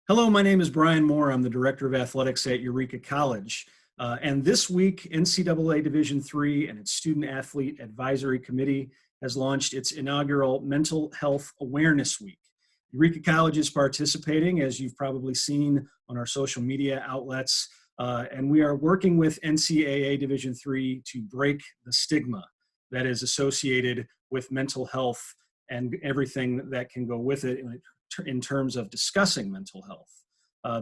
Hello, my name is Brian Moore. I'm the Director of Athletics at Eureka College. And this week, NCAA Division III and its Student Athlete Advisory Committee has launched its inaugural Mental Health Awareness Week. Eureka College is participating, as you've probably seen on our social media outlets, and we are working with NCAA Division III to break the stigma that is associated with mental health and everything that can go with it in terms of discussing mental health.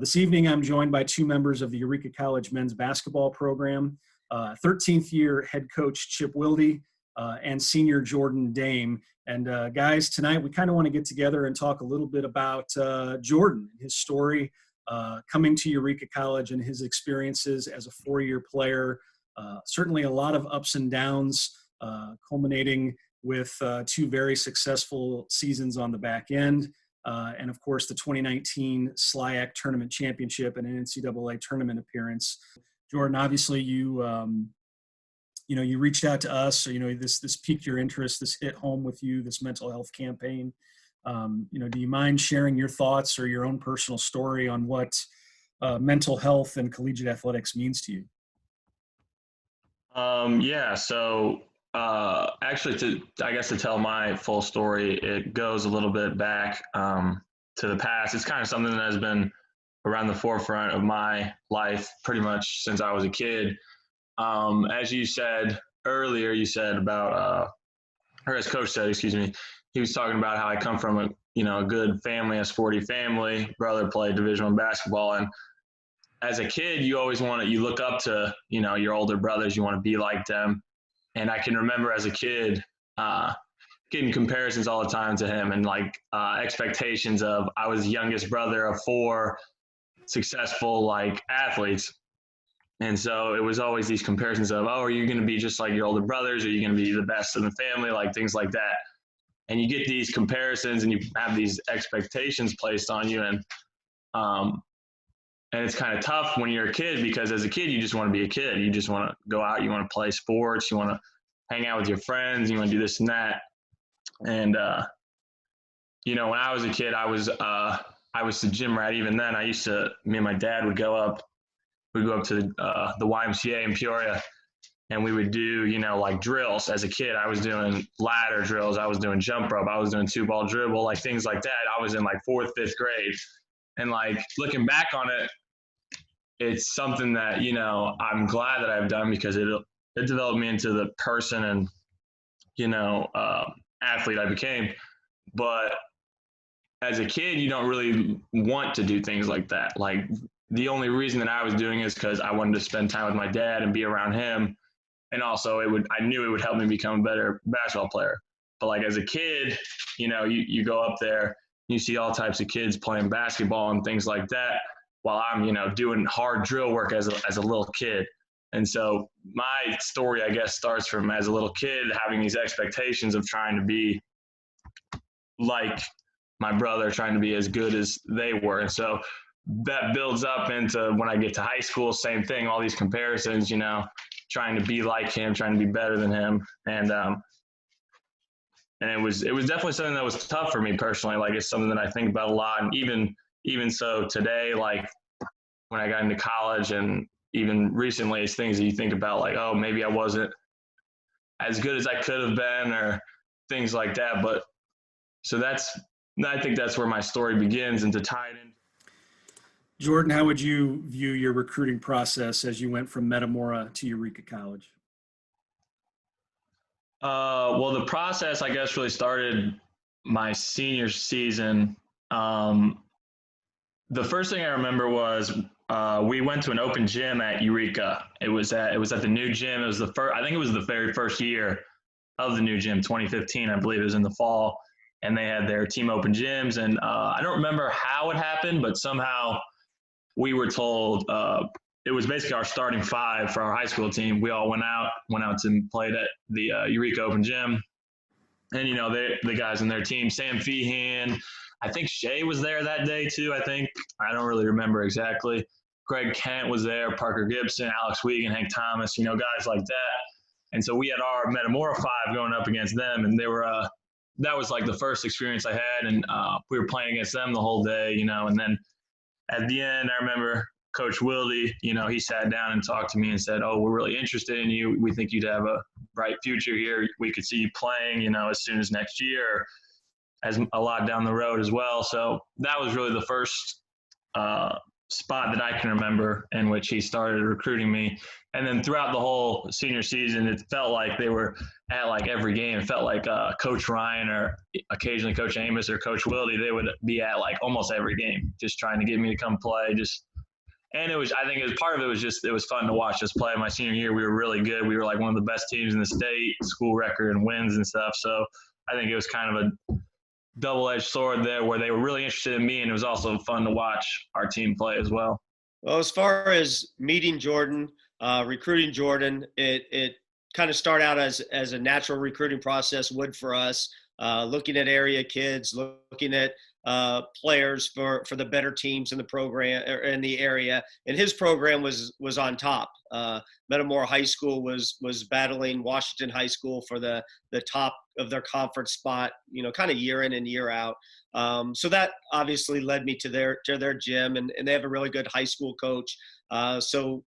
This evening, I'm joined by two members of the Eureka College men's basketball program, 13th year head coach Chip Wilde and senior Jordan Dehm. And guys, tonight we kind of want to get together and talk a little bit about Jordan, his story coming to Eureka College and his experiences as a four-year player. Certainly a lot of ups and downs, culminating with two very successful seasons on the back end. And of course, the 2019 SLIAC Tournament Championship and an NCAA tournament appearance. Jordan, obviously, you reached out to us. So, this piqued your interest. This hit home with you. This mental health campaign. Do you mind sharing your thoughts or your own personal story on what mental health and collegiate athletics means to you? Actually, to tell my full story, it goes a little bit back to the past. It's kind of something that has been around the forefront of my life pretty much since I was a kid. As you said earlier, or as Coach said, excuse me, he was talking about how I come from a good family, a sporty family. Brother played Division I basketball, and as a kid, you look up to your older brothers. You want to be like them. And I can remember as a kid getting comparisons all the time to him and expectations of I was the youngest brother of four successful athletes. And so it was always these comparisons of, oh, are you going to be just like your older brothers? Are you going to be the best in the family? Things like that. And you get these comparisons and you have these expectations placed on you. And it's kind of tough when you're a kid because as a kid, you just want to be a kid. You just want to go out. You want to play sports. You want to hang out with your friends. You want to do this and that. And, when I was a kid, I was the gym rat. Even then, me and my dad would go up to the YMCA in Peoria and we would do, drills. As a kid, I was doing ladder drills. I was doing jump rope. I was doing 2-ball dribble, things like that. I was in 4th, 5th grade. And looking back on it, it's something that, I'm glad that I've done because it developed me into the person and, athlete I became. But as a kid, you don't really want to do things like that. The only reason that I was doing it is because I wanted to spend time with my dad and be around him. And also I knew it would help me become a better basketball player. But as a kid, you go up there, you see all types of kids playing basketball and things like that while I'm, doing hard drill work as a little kid. And so my story, I guess, starts from as a little kid having these expectations of trying to be like my brother, trying to be as good as they were. And so that builds up into when I get to high school, same thing, all these comparisons, trying to be like him, trying to be better than him. And it was definitely something that was tough for me personally. It's something that I think about a lot. And even so today, when I got into college and even recently, it's things that you think about oh, maybe I wasn't as good as I could have been or things like that. But so I think that's where my story begins. And to tie it in. Jordan, how would you view your recruiting process as you went from Metamora to Eureka College? Well, the process, I guess, really started my senior season. The first thing I remember was we went to an open gym at Eureka. It was at the new gym. It was I think it was the very first year of the new gym, 2015, I believe it was in the fall. And they had their team open gyms. And I don't remember how it happened, but somehow we were told it was basically our starting five for our high school team. We all went out and played at the Eureka Open Gym. And, the guys in their team, Sam Feehan, I think Shea was there that day too, I think. I don't really remember exactly. Greg Kent was there, Parker Gibson, Alex Wiegand, Hank Thomas, guys like that. And so we had our Metamora five going up against them, and they were that was the first experience I had, and we were playing against them the whole day, and then at the end, I remember Coach Wilde, he sat down and talked to me and said, "Oh, we're really interested in you. We think you'd have a bright future here. We could see you playing, as soon as next year, as a lot down the road as well." So that was really the first spot that I can remember in which he started recruiting me. And then throughout the whole senior season, it felt like they were at like every game. It felt like Coach Ryan or occasionally Coach Amos or Coach Wilde, they would be at like almost every game, just trying to get me to come play. And I think part of it was just, it was fun to watch us play. My senior year, we were really good. We were like one of the best teams in the state, school record and wins and stuff. So I think it was kind of a double-edged sword there where they were really interested in me, and it was also fun to watch our team play as well. Well, as far as meeting Jordan, recruiting Jordan, it kind of started out as a natural recruiting process would for us, looking at area kids, looking at players for the better teams in the program or in the area. And his program was on top. Metamora High School was battling Washington High School for the top of their conference spot, kind of year in and year out. So that obviously led me to their gym, and they have a really good high school coach. So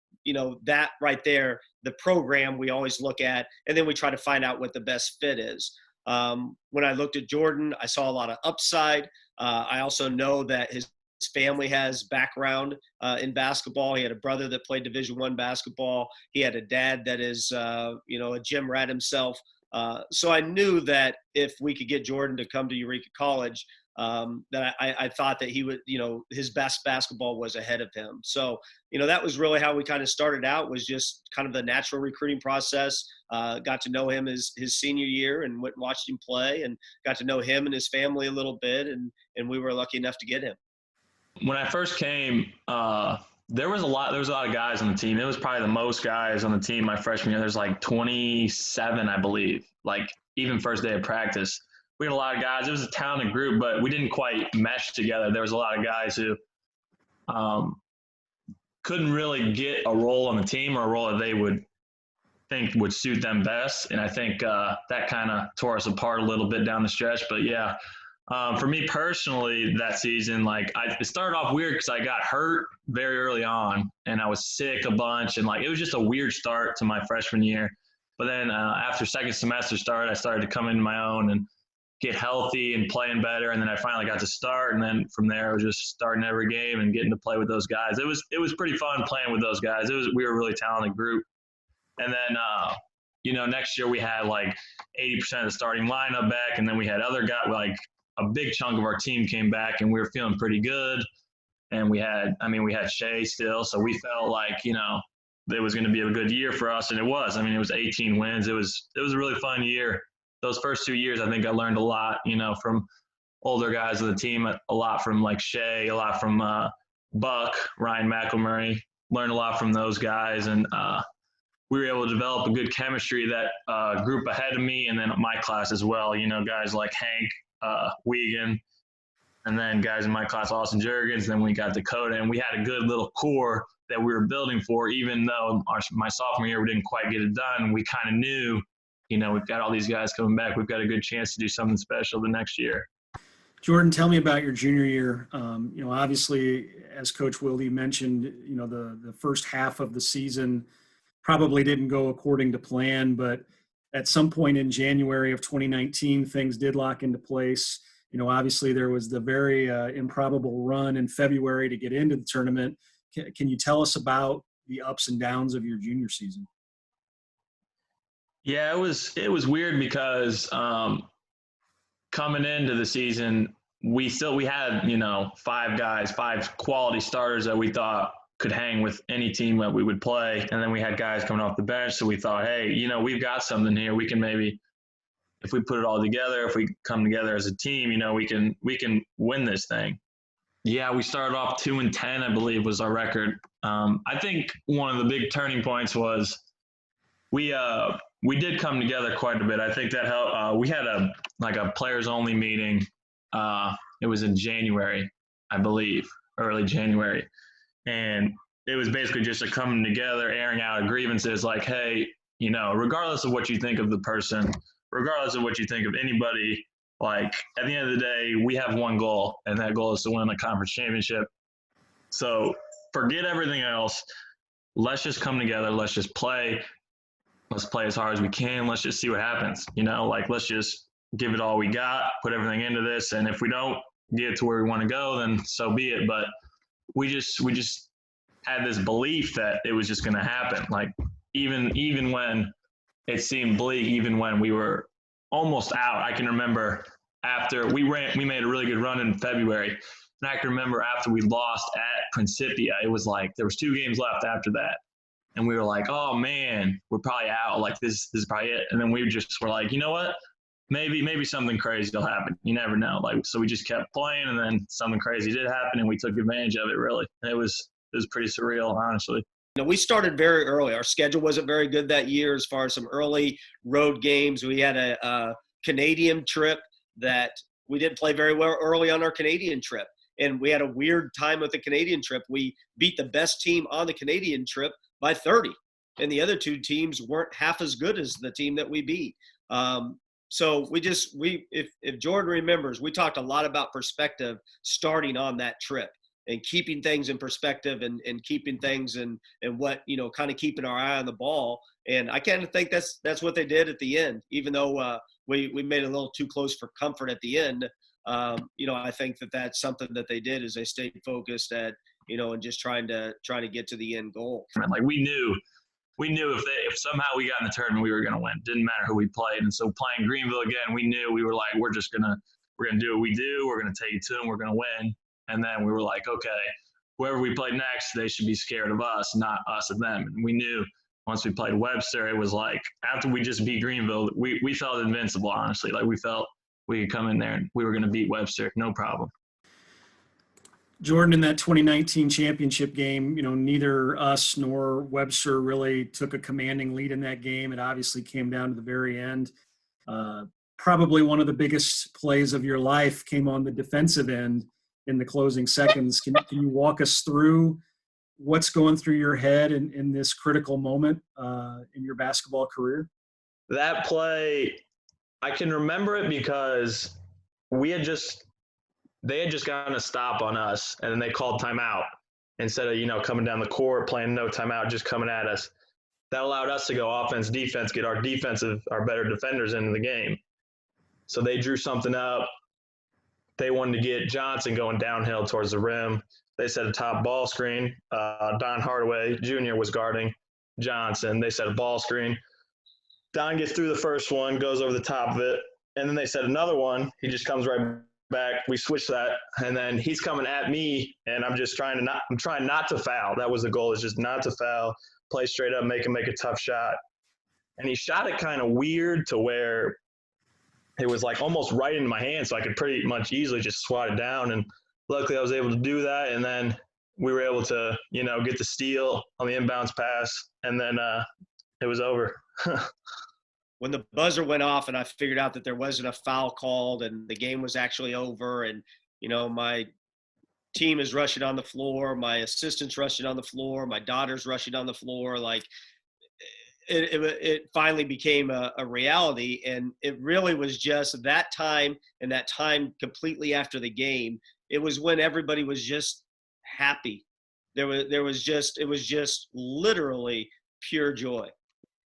that right there, the program we always look at, and then we try to find out what the best fit is. When I looked at Jordan, I saw a lot of upside. I also know that his family has background in basketball. He had a brother that played Division I basketball. He had a dad that is, a gym rat himself. So I knew that if we could get Jordan to come to Eureka College, that I thought that he would, his best basketball was ahead of him. So, that was really how we kind of started out, was just kind of the natural recruiting process. Got to know him his senior year and went and watched him play, and got to know him and his family a little bit. And we were lucky enough to get him. When I first came, there was a lot of guys on the team. It was probably the most guys on the team my freshman year. There's like 27, I believe, like even first day of practice. We had a lot of guys. It was a talented group, but we didn't quite mesh together. There was a lot of guys who couldn't really get a role on the team, or a role that they would think would suit them best. And I think that kind of tore us apart a little bit down the stretch. But yeah, for me personally, that season, it started off weird because I got hurt very early on, and I was sick a bunch, and it was just a weird start to my freshman year. But then after second semester started, I started to come into my own and get healthy and playing better. And then I finally got to start. And then from there, I was just starting every game and getting to play with those guys. It was pretty fun playing with those guys. We were a really talented group. And then, next year we had like 80% of the starting lineup back. And then we had other guys, like a big chunk of our team came back, and we were feeling pretty good. And we had Shea still. So we felt like, it was going to be a good year for us. And it was. It was 18 wins. It was a really fun year. Those first 2 years, I think I learned a lot, from older guys of the team, a lot from like Shea, a lot from Buck, Ryan McElmurray, learned a lot from those guys. And we were able to develop a good chemistry, that group ahead of me, and then my class as well, guys like Hank, Wiegand, and then guys in my class, Austin Jurgens. Then we got Dakota, and we had a good little core that we were building for. Even though my sophomore year we didn't quite get it done, we kind of knew, we've got all these guys coming back. We've got a good chance to do something special the next year. Jordan, tell me about your junior year. Obviously, as Coach Wilde mentioned, the first half of the season probably didn't go according to plan, but at some point in January of 2019, things did lock into place. Obviously there was the very improbable run in February to get into the tournament. Can you tell us about the ups and downs of your junior season? Yeah, it was weird because coming into the season, we had, five quality starters that we thought could hang with any team that we would play. And then we had guys coming off the bench. So we thought, hey, we've got something here. We can maybe, if we put it all together, if we come together as a team, we can win this thing. Yeah, we started off 2-10, I believe was our record. I think one of the big turning points was we did come together quite a bit. I think that helped. We had a players only meeting. It was in January, I believe, early January. And it was basically just a coming together, airing out grievances like, hey, regardless of what you think of the person, regardless of what you think of anybody, at the end of the day, we have one goal, and that goal is to win a conference championship. So forget everything else. Let's just come together. Let's just play. Let's play as hard as we can. Let's just see what happens. Like let's just give it all we got, put everything into this. And if we don't get to where we want to go, then so be it. But we just had this belief that it was just going to happen. Like even when it seemed bleak, even when we were almost out, I can remember after we made a really good run in February. And I can remember after we lost at Principia, it was like there was 2 games left after that. And we were like, oh man, we're probably out. Like this is probably it. And then we just were like, you know what? Maybe something crazy will happen. You never know. Like, so we just kept playing, and then something crazy did happen, and we took advantage of it. Really, and it was pretty surreal, honestly. We started very early. Our schedule wasn't very good that year as far as some early road games. We had a Canadian trip that we didn't play very well early on our Canadian trip. And we had a weird time with the Canadian trip. We beat the best team on the Canadian trip by 30. And the other 2 teams weren't half as good as the team that we beat. So if Jordan remembers, we talked a lot about perspective starting on that trip and keeping things in perspective and keeping things and what, kind of keeping our eye on the ball. And I kind of think that's what they did at the end, even though we made it a little too close for comfort at the end. I think that's something that they did is they stayed focused at, and just trying to get to the end goal. Like we knew if somehow we got in the tournament, we were going to win. Didn't matter who we played. And so playing Greenville again, we knew we were like, we're going to do what we do. We're going to take it to them. We're going to win. And then we were like, okay, whoever we play next, they should be scared of us, not us of them. And we knew once we played Webster, it was like after we just beat Greenville, we felt invincible, honestly. Like we felt we could come in there and we were going to beat Webster, no problem. Jordan, in that 2019 championship game, neither us nor Webster really took a commanding lead in that game. It obviously came down to the very end. Probably one of the biggest plays of your life came on the defensive end in the closing seconds. Can you walk us through what's going through your head in this critical moment in your basketball career? That play, I can remember it because they had just gotten a stop on us, and then they called timeout instead of, coming down the court, playing no timeout, just coming at us. That allowed us to go offense, defense, get our better defenders into the game. So they drew something up. They wanted to get Johnson going downhill towards the rim. They set a top ball screen. Don Hardaway Jr. was guarding Johnson. They set a ball screen. Don gets through the first one, goes over the top of it, and then they set another one. He just comes right back. We switch that, and then he's coming at me, and I'm trying not to foul. That was the goal, is just not to foul, play straight up, make a tough shot. And he shot it kind of weird to where it was like almost right into my hand, so I could pretty much easily just swat it down. And luckily I was able to do that, and then we were able to, get the steal on the inbounds pass, and then it was over. When the buzzer went off and I figured out that there wasn't a foul called and the game was actually over, and, my team is rushing on the floor, my assistant's rushing on the floor, my daughter's rushing on the floor, like it finally became a reality. And it really was just that time, and that time completely after the game, it was when everybody was just happy. It was just literally pure joy.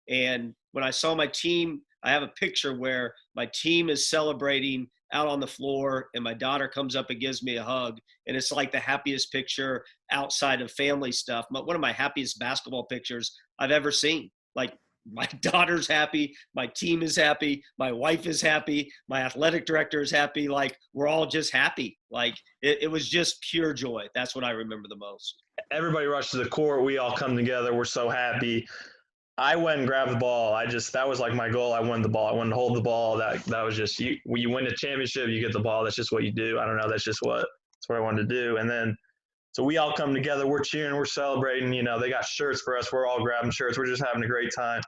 And when I saw my team, I have a picture where my team is celebrating out on the floor, and my daughter comes up and gives me a hug. And it's like the happiest picture outside of family stuff. One of my happiest basketball pictures I've ever seen. Like, my daughter's happy, my team is happy, my wife is happy, my athletic director is happy. Like, we're all just happy. Like, it was just pure joy. That's what I remember the most. Everybody rushed to the court. We all come together. We're so happy. I went and grabbed the ball. That was like my goal. I wanted the ball. I wanted to hold the ball. That was just you. When you win a championship, you get the ball. That's just what you do. I don't know. That's what I wanted to do. And then, so we all come together. We're cheering. We're celebrating. They got shirts for us. We're all grabbing shirts. We're just having a great time.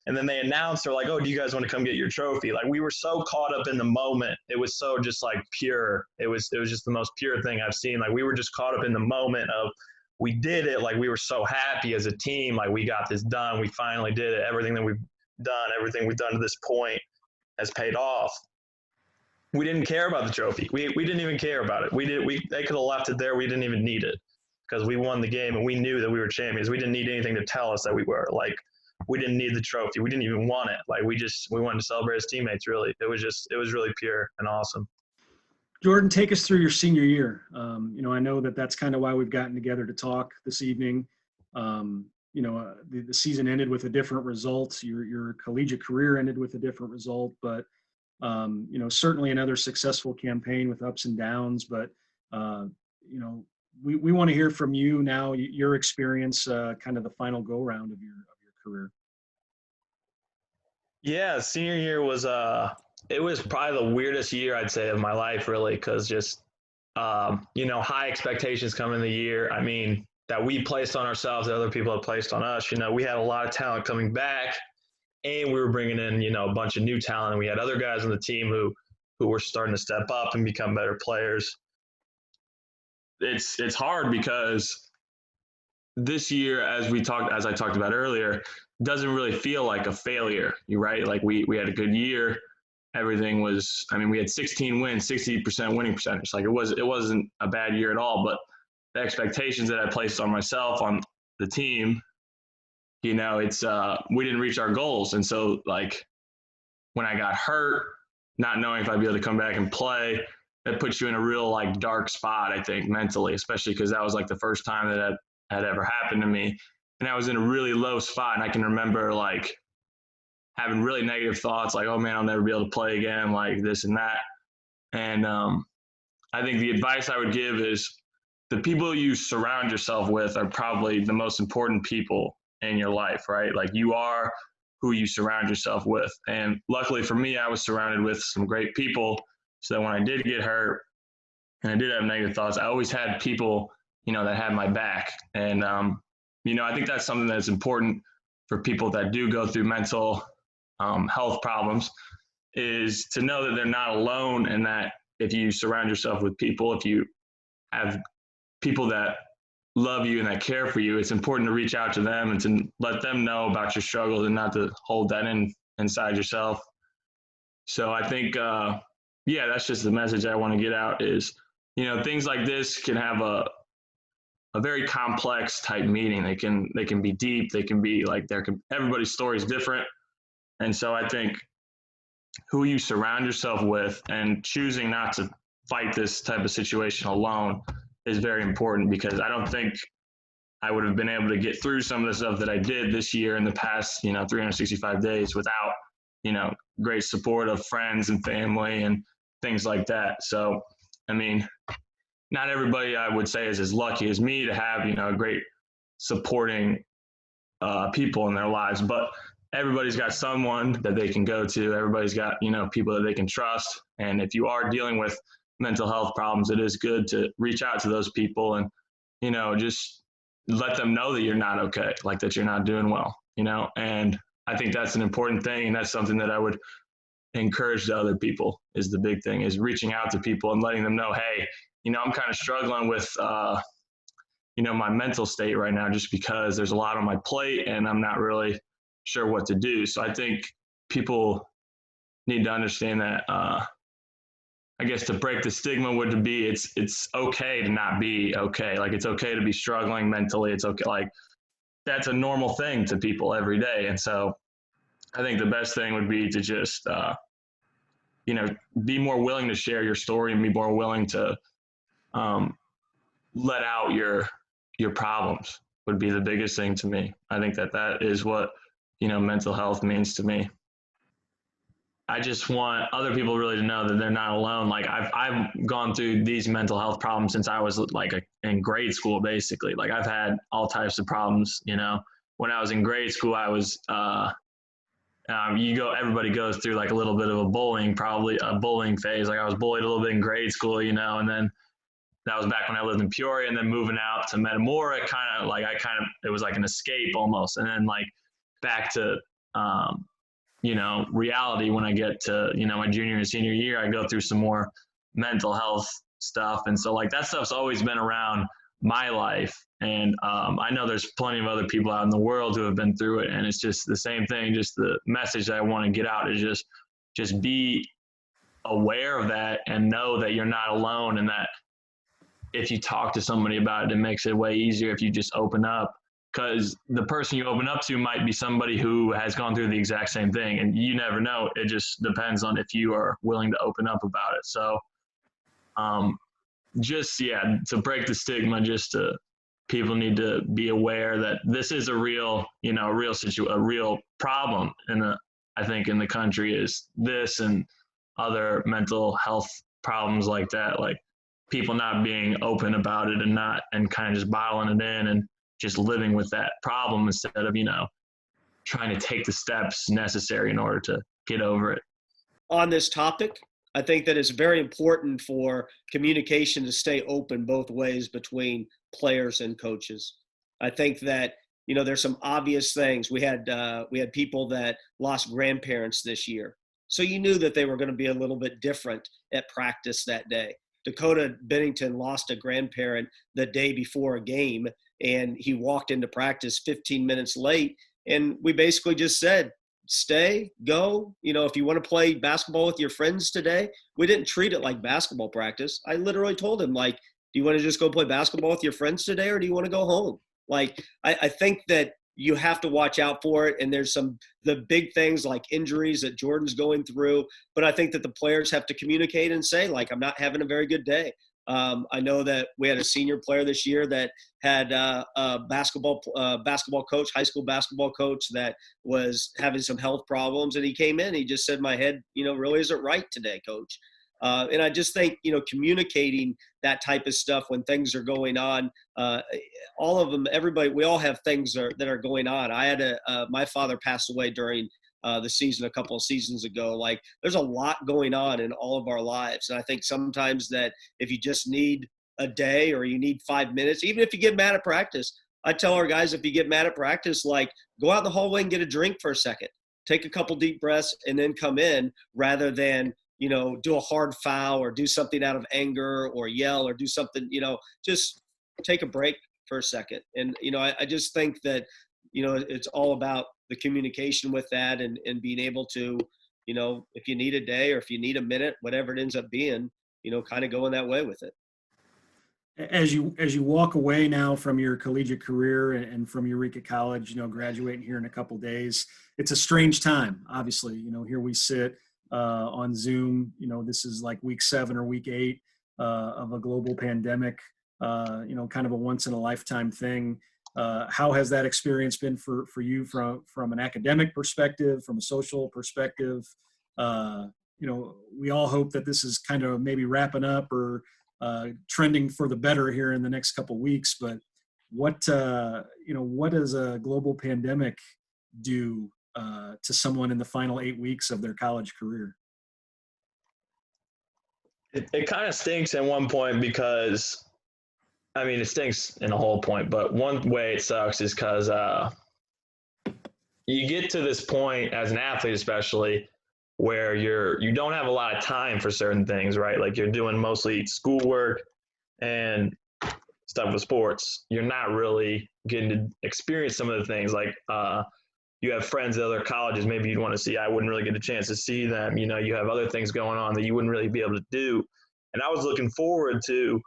And then they announced, they're like, oh, do you guys want to come get your trophy? Like, we were so caught up in the moment. It was so just like pure. It was just the most pure thing I've seen. Like, we were just caught up in the moment of, we did it. Like, we were so happy as a team. Like, we got this done. We finally did it. Everything that we've done to this point has paid off. We didn't care about the trophy. We didn't even care about it. They could have left it there. We didn't even need it. because we won the game and we knew that we were champions. We didn't need anything to tell us that we were. Like, we didn't need the trophy. We didn't even want it. Like, we wanted to celebrate as teammates, really. It was really pure and awesome. Jordan, take us through your senior year. I know that's kind of why we've gotten together to talk this evening. The season ended with a different result. Your collegiate career ended with a different result, but certainly another successful campaign with ups and downs. But we want to hear from you now, your experience, kind of the final go round of your career. Yeah, senior year was it was probably the weirdest year, I'd say, of my life, really, because just high expectations coming in the year. I mean, that we placed on ourselves, that other people had placed on us. We had a lot of talent coming back, and we were bringing in a bunch of new talent, and we had other guys on the team who were starting to step up and become better players. It's hard because this year, as I talked about earlier, doesn't really feel like a failure. You're right. Like, we had a good year. Everything was, we had 16 wins, 60% winning percentage. Like, it wasn't a bad year at all, but the expectations that I placed on myself, on the team, we didn't reach our goals. And so, like, when I got hurt, not knowing if I'd be able to come back and play, that puts you in a real, like, dark spot, I think, mentally, especially because that was like the first time that had ever happened to me. And I was in a really low spot. And I can remember, like, having really negative thoughts, like, oh man, I'll never be able to play again, like this and that. And I think the advice I would give is the people you surround yourself with are probably the most important people in your life, right? Like, you are who you surround yourself with. And luckily for me, I was surrounded with some great people, so that when I did get hurt and I did have negative thoughts, I always had people, that had my back. And, I think that's something that's important for people that do go through mental health problems, is to know that they're not alone, and that if you surround yourself with people, if you have people that love you and that care for you, it's important to reach out to them and to let them know about your struggles and not to hold that inside yourself. So I think, that's just the message I want to get out is, things like this can have a very complex type meaning. They can be deep. They can be like, everybody's story is different. And so I think who you surround yourself with and choosing not to fight this type of situation alone is very important, because I don't think I would have been able to get through some of the stuff that I did this year in the past, 365 days without, great support of friends and family and things like that. So, not everybody, I would say, is as lucky as me to have, a great supporting people in their lives, but everybody's got someone that they can go to. Everybody's got, people that they can trust. And if you are dealing with mental health problems, it is good to reach out to those people and, just let them know that you're not okay, like that you're not doing well, and I think that's an important thing. And that's something that I would encourage to other people, is the big thing, is reaching out to people and letting them know, hey, I'm kind of struggling with, my mental state right now, just because there's a lot on my plate and I'm not really sure what to do. So I think people need to understand that, I guess, to break the stigma would be, it's okay to not be okay. Like, it's okay to be struggling mentally. It's okay. Like, that's a normal thing to people every day. And so I think the best thing would be to just, be more willing to share your story and be more willing to let out your problems would be the biggest thing to me. I think that is what, mental health means to me. I just want other people really to know that they're not alone. Like, I've gone through these mental health problems since I was like in grade school, basically. Like, I've had all types of problems, when I was in grade school. I was, everybody goes through like a little bit of probably a bullying phase. Like, I was bullied a little bit in grade school, and then that was back when I lived in Peoria, and then moving out to Metamora, it was like an escape almost. And then, like, back to, reality when I get to, my junior and senior year, I go through some more mental health stuff. And so, like, that stuff's always been around my life. And I know there's plenty of other people out in the world who have been through it. And it's just the same thing. Just the message that I want to get out is just be aware of that and know that you're not alone, and that if you talk to somebody about it, it makes it way easier if you just open up, because the person you open up to might be somebody who has gone through the exact same thing, and you never know. It just depends on if you are willing to open up about it. So just, yeah, to break the stigma, just to people need to be aware that this is a real, a real problem. And I think in the country is this and other mental health problems like that, like people not being open about it and kind of just bottling it in and just living with that problem instead of, trying to take the steps necessary in order to get over it. On this topic, I think that it's very important for communication to stay open both ways between players and coaches. I think that there's some obvious things. We had people that lost grandparents this year, so you knew that they were going to be a little bit different at practice that day. Dakota Bennington lost a grandparent the day before a game, and he walked into practice 15 minutes late, and we basically just said, stay, go. If you want to play basketball with your friends today, we didn't treat it like basketball practice. I literally told him, like, do you want to just go play basketball with your friends today, or do you want to go home? Like, I think that you have to watch out for it. And there's the big things like injuries that Jordan's going through. But I think that the players have to communicate and say, like, I'm not having a very good day. I know that we had a senior player this year that had a basketball coach, high school basketball coach, that was having some health problems. And he came in, he just said, my head, really isn't right today, coach. And I just think, communicating that type of stuff when things are going on, all of them, everybody, we all have things that are going on. I had my father passed away during the season a couple of seasons ago. Like, there's a lot going on in all of our lives. And I think sometimes that if you just need a day or you need 5 minutes, even if you get mad at practice, I tell our guys, if you get mad at practice, like, go out in the hallway and get a drink for a second, take a couple deep breaths and then come in, rather than, do a hard foul or do something out of anger or yell or do something, just take a break for a second. And, I just think that, it's all about the communication with that and being able to, if you need a day or if you need a minute, whatever it ends up being, kind of going that way with it. As you walk away now from your collegiate career and from Eureka College, graduating here in a couple days, it's a strange time. Obviously, here we sit on Zoom. This is like week 7 or week 8 of a global pandemic. Kind of a once in a lifetime thing. How has that experience been for you from an academic perspective, from a social perspective? We all hope that this is kind of maybe wrapping up or trending for the better here in the next couple of weeks. But what does a global pandemic do to someone in the final 8 weeks of their college career? It kind of stinks at one point because, it stinks in a whole point, but one way it sucks is because you get to this point as an athlete, especially, where you don't have a lot of time for certain things, right? Like, you're doing mostly schoolwork and stuff with sports. You're not really getting to experience some of the things, like you have friends at other colleges maybe you'd want to see. I wouldn't really get a chance to see them. You have other things going on that you wouldn't really be able to do. And I was looking forward to,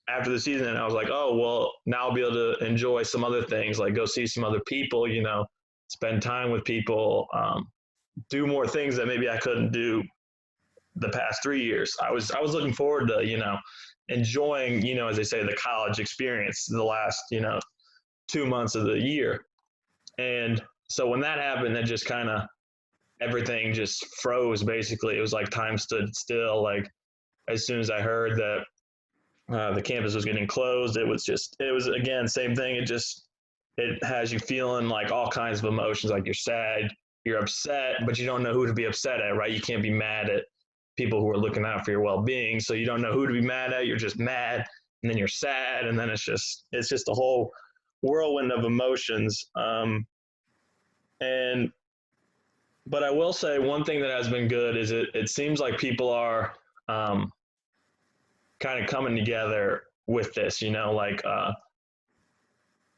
after the season, and I was like, oh, well, now I'll be able to enjoy some other things, like go see some other people, spend time with people, do more things that maybe I couldn't do the past 3 years. I was looking forward to, enjoying, as they say, the college experience the last, 2 months of the year. And so when that happened, it just kind of, everything just froze, basically. It was like time stood still. Like, as soon as I heard that the campus was getting closed, it was again, same thing. It has you feeling like all kinds of emotions. Like, you're sad, you're upset, but you don't know who to be upset at, right? You can't be mad at people who are looking out for your well-being. So you don't know who to be mad at. You're just mad, and then you're sad. And then it's just a whole whirlwind of emotions. But I will say one thing that has been good is it seems like people are kind of coming together with this, like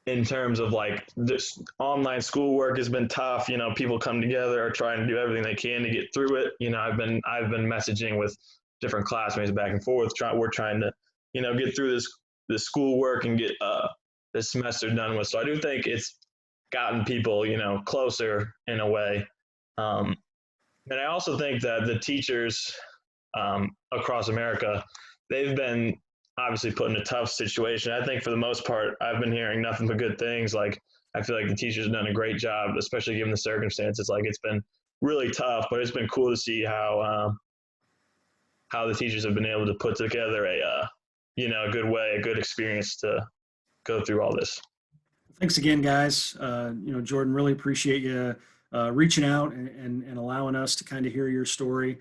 in terms of like this online schoolwork has been tough. People come together, are trying to do everything they can to get through it. I've been messaging with different classmates back and forth. We're trying to, get through this the schoolwork and get this semester done with. So I do think it's gotten people, closer in a way. And I also think that the teachers across America, they've been obviously put in a tough situation. I think for the most part, I've been hearing nothing but good things. Like, I feel like the teachers have done a great job, especially given the circumstances. Like, it's been really tough, but it's been cool to see how the teachers have been able to put together a good way, a good experience to go through all this. Thanks again, guys. Jordan, really appreciate you reaching out and allowing us to kind of hear your story.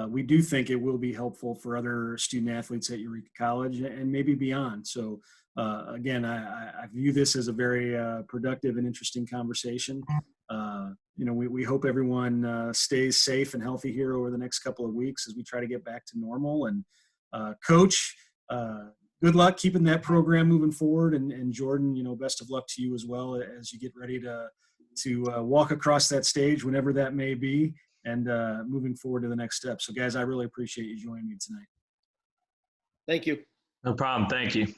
We do think it will be helpful for other student athletes at Eureka College and maybe beyond. So again, I view this as a very productive and interesting conversation. We hope everyone stays safe and healthy here over the next couple of weeks as we try to get back to normal. And Coach, good luck keeping that program moving forward. And Jordan, best of luck to you as well as you get ready to walk across that stage, whenever that may be, and moving forward to the next step. So guys, I really appreciate you joining me tonight. Thank you. No problem. Thank you.